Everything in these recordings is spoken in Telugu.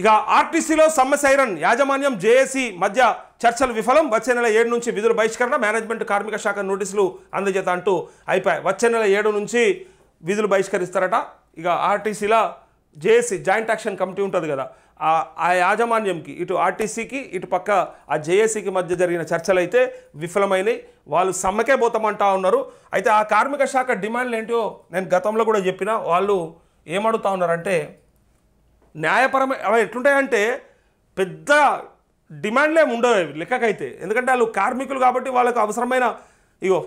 ఇక ఆర్టీసీలో సమ్మె సైరన్ యాజమాన్యం జేఏసీ మధ్య చర్చలు విఫలం. వచ్చే నెల 7 నుంచి విధుల బహిష్కరణ, మేనేజ్మెంట్ కార్మిక శాఖ నోటీసులు అందజేత అంటూ అయిపోయాయి. వచ్చే నెల 7 నుంచి విధులు బహిష్కరిస్తారట. ఇక ఆర్టీసీలో జేఏసీ జాయింట్ యాక్షన్ కమిటీ ఉంటుంది కదా, ఆ యాజమాన్యంకి ఇటు ఆర్టీసీకి ఇటు పక్క ఆ జేఏసీకి మధ్య జరిగిన చర్చలు అయితే విఫలమైనవి. వాళ్ళు సమ్మెకే పోతామంటా ఉన్నారు. అయితే ఆ కార్మిక శాఖ డిమాండ్లు ఏంటో నేను గతంలో కూడా చెప్పిన. వాళ్ళు ఏమడుగుతా ఉన్నారంటే న్యాయపరమైన అవి ఎట్లుంటాయంటే పెద్ద డిమాండ్లు ఏమి ఉండవు లెక్కకైతే. ఎందుకంటే వాళ్ళు కార్మికులు కాబట్టి వాళ్ళకు అవసరమైన ఇగో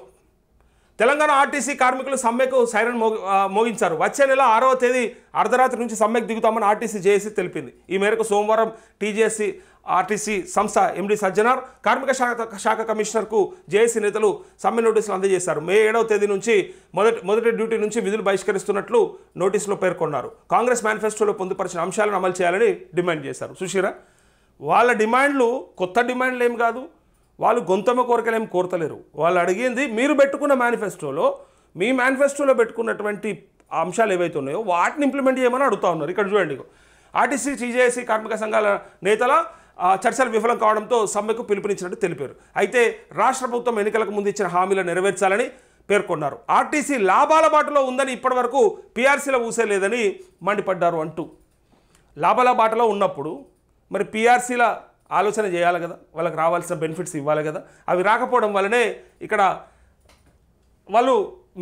తెలంగాణ ఆర్టీసీ కార్మికులు సమ్మెకు సైరన్ మోగించారు. వచ్చే నెల 6వ తేదీ అర్ధరాత్రి నుంచి సమ్మెకు దిగుతామని ఆర్టీసీ జేఏసీ తెలిపింది. ఈ మేరకు సోమవారం టీజేఎస్సీ ఆర్టీసీ సంస్థ ఎండీ సజ్జనార్ కార్మిక శాఖ కమిషనర్కు జేఏసీ నేతలు సమ్మె నోటీసులు అందజేశారు. మే 7వ తేదీ నుంచి మొదటి డ్యూటీ నుంచి విధులు బహిష్కరిస్తున్నట్లు నోటీసులో పేర్కొన్నారు. కాంగ్రెస్ మేనిఫెస్టోలో పొందుపరిచిన అంశాలను అమలు చేయాలని డిమాండ్ చేశారు. చూసిరా, వాళ్ళ డిమాండ్లు కొత్త డిమాండ్లు ఏం కాదు. వాళ్ళు గొంతమ్మ కోరికలు ఏం కోరతలేరు. వాళ్ళు అడిగింది మీరు పెట్టుకున్న మేనిఫెస్టోలో, మీ మేనిఫెస్టోలో పెట్టుకున్నటువంటి అంశాలు ఏవైతే ఉన్నాయో వాటిని ఇంప్లిమెంట్ చేయమని అడుగుతా ఉన్నారు. ఇక్కడ చూడండి, ఆర్టీసీ టీజేఏసీ కార్మిక సంఘాల నేతల చర్చలు విఫలం కావడంతో సమ్మెకు పిలుపునిచ్చినట్టు తెలిపారు. అయితే రాష్ట్ర ప్రభుత్వం ఎన్నికలకు ముందు ఇచ్చిన హామీలను నెరవేర్చాలని పేర్కొన్నారు. ఆర్టీసీ లాభాల బాటలో ఉందని ఇప్పటివరకు పీఆర్సీలో ఊసేలేదని మండిపడ్డారు. అంటూ లాభాల బాటలో ఉన్నప్పుడు మరి పీఆర్సీల ఆలోచన చేయాలి కదా, వాళ్ళకి రావాల్సిన బెనిఫిట్స్ ఇవ్వాలి కదా. అవి రాకపోవడం వల్లనే ఇక్కడ వాళ్ళు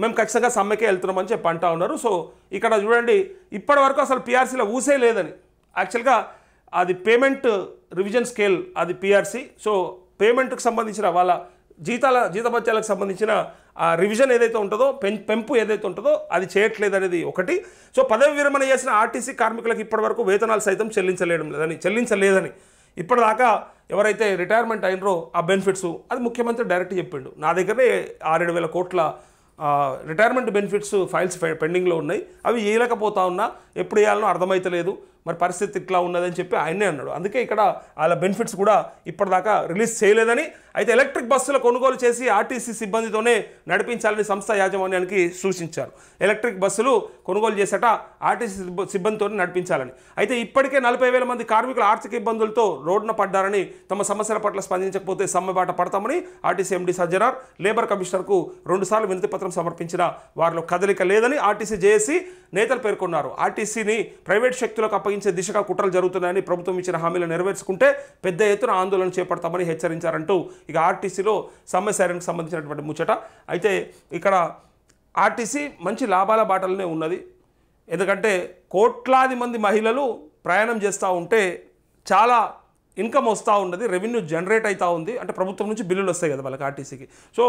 మేము ఖచ్చితంగా సమ్మెకే వెళ్తున్నామని చెప్పి అంటా ఉన్నారు. సో ఇక్కడ చూడండి, ఇప్పటి వరకు అసలు పీఆర్సీలో ఊసే లేదని. యాక్చువల్గా అది రివిజన్ స్కేల్ అది పీఆర్సీ. సో పేమెంట్కి సంబంధించిన వాళ్ళ జీతభత్యాలకు సంబంధించిన రివిజన్ ఏదైతే ఉంటుందో, పెంపు ఏదైతే ఉంటుందో అది చేయట్లేదు అనేది ఒకటి. సో పదవి విరమణ చేసిన ఆర్టీసీ కార్మికులకు ఇప్పటివరకు వేతనాలు సైతం చెల్లించలేదని ఇప్పటిదాకా ఎవరైతే రిటైర్మెంట్ అయినరో ఆ బెనిఫిట్స్ అది ముఖ్యమంత్రి డైరెక్ట్ చెప్పిండు. నా దగ్గరే 6-7 వేల కోట్ల రిటైర్మెంట్ బెనిఫిట్స్ ఫైల్స్ పెండింగ్లో ఉన్నాయి. అవి ఇవ్వలేకపోతా ఉన్నా, ఎప్పుడు వేయాలనో అర్థమైతలేదు. మరి పరిస్థితి ఇట్లా ఉన్నదని చెప్పి ఆయనే అన్నాడు. అందుకే ఇక్కడ వాళ్ళ బెనిఫిట్స్ కూడా ఇప్పటిదాకా రిలీజ్ చేయలేదని. అయితే ఎలక్ట్రిక్ బస్సుల కొనుగోలు చేసి ఆర్టీసీ సిబ్బందితోనే నడిపించాలని సంస్థ యాజమాన్యానికి సూచించారు. ఎలక్ట్రిక్ బస్సులు కొనుగోలు చేసేట ఆర్టీసీ సిబ్బందితోనే నడిపించాలని. అయితే ఇప్పటికే 40,000 మంది కార్మికులు ఆర్థిక ఇబ్బందులతో రోడ్డున పడ్డారని, తమ సమస్యల పట్ల స్పందించకపోతే సమ్మె బాట పడతామని ఆర్టీసీ ఎండీ సజ్జనార్ లేబర్ కమిషనర్కు 2 సార్లు వినతి పత్రం సమర్పించిన వారిలో కదలిక లేదని ఆర్టీసీ జేఏసీ నేతలు పేర్కొన్నారు. ఆర్టీసీని ప్రైవేట్ శక్తులకు అప్పగించే దిశగా కుట్రలు జరుగుతున్నాయని, ప్రభుత్వం ఇచ్చిన హామీలను నెరవేర్చుకుంటే పెద్ద ఎత్తున ఆందోళన చేపడతామని హెచ్చరించారంటూ ఇక ఆర్టీసీలో సమ్మె సైరన్కి సంబంధించినటువంటి ముచ్చట. అయితే ఇక్కడ ఆర్టీసీ మంచి లాభాల బాటలనే ఉన్నది. ఎందుకంటే కోట్లాది మంది మహిళలు ప్రయాణం చేస్తూ ఉంటే చాలా ఇన్కమ్ వస్తూ ఉన్నది, రెవెన్యూ జనరేట్ అవుతూ ఉంది. అంటే ప్రభుత్వం నుంచి బిల్లులు వస్తాయి కదా వాళ్ళకి ఆర్టీసీకి. సో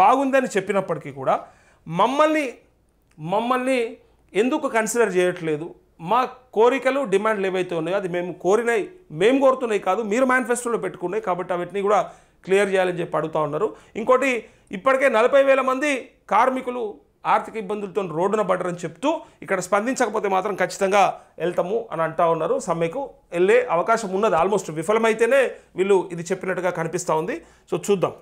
బాగుందని చెప్పినప్పటికీ కూడా మమ్మల్ని ఎందుకు కన్సిడర్ చేయట్లేదు, మా కోరికలు డిమాండ్లు ఏవైతే ఉన్నాయో అది మేము కోరుతున్నాయి కాదు, మీరు మేనిఫెస్టోలో పెట్టుకున్నాయి కాబట్టి అవన్నీ కూడా క్లియర్ చేయాలని చెప్పి అడుగుతూ ఉన్నారు. ఇంకోటి, ఇప్పటికే 40,000 మంది కార్మికులు ఆర్థిక ఇబ్బందులతో రోడ్డున పడ్డారని చెప్తూ ఇక్కడ స్పందించకపోతే మాత్రం ఖచ్చితంగా వెళ్తాము అని అంటూ ఉన్నారు. సమ్మెకు వెళ్ళే అవకాశం ఉన్నది. ఆల్మోస్ట్ విఫలమైతేనే వీళ్ళు ఇది చెప్పినట్టుగా కనిపిస్తూ ఉంది. సో చూద్దాం.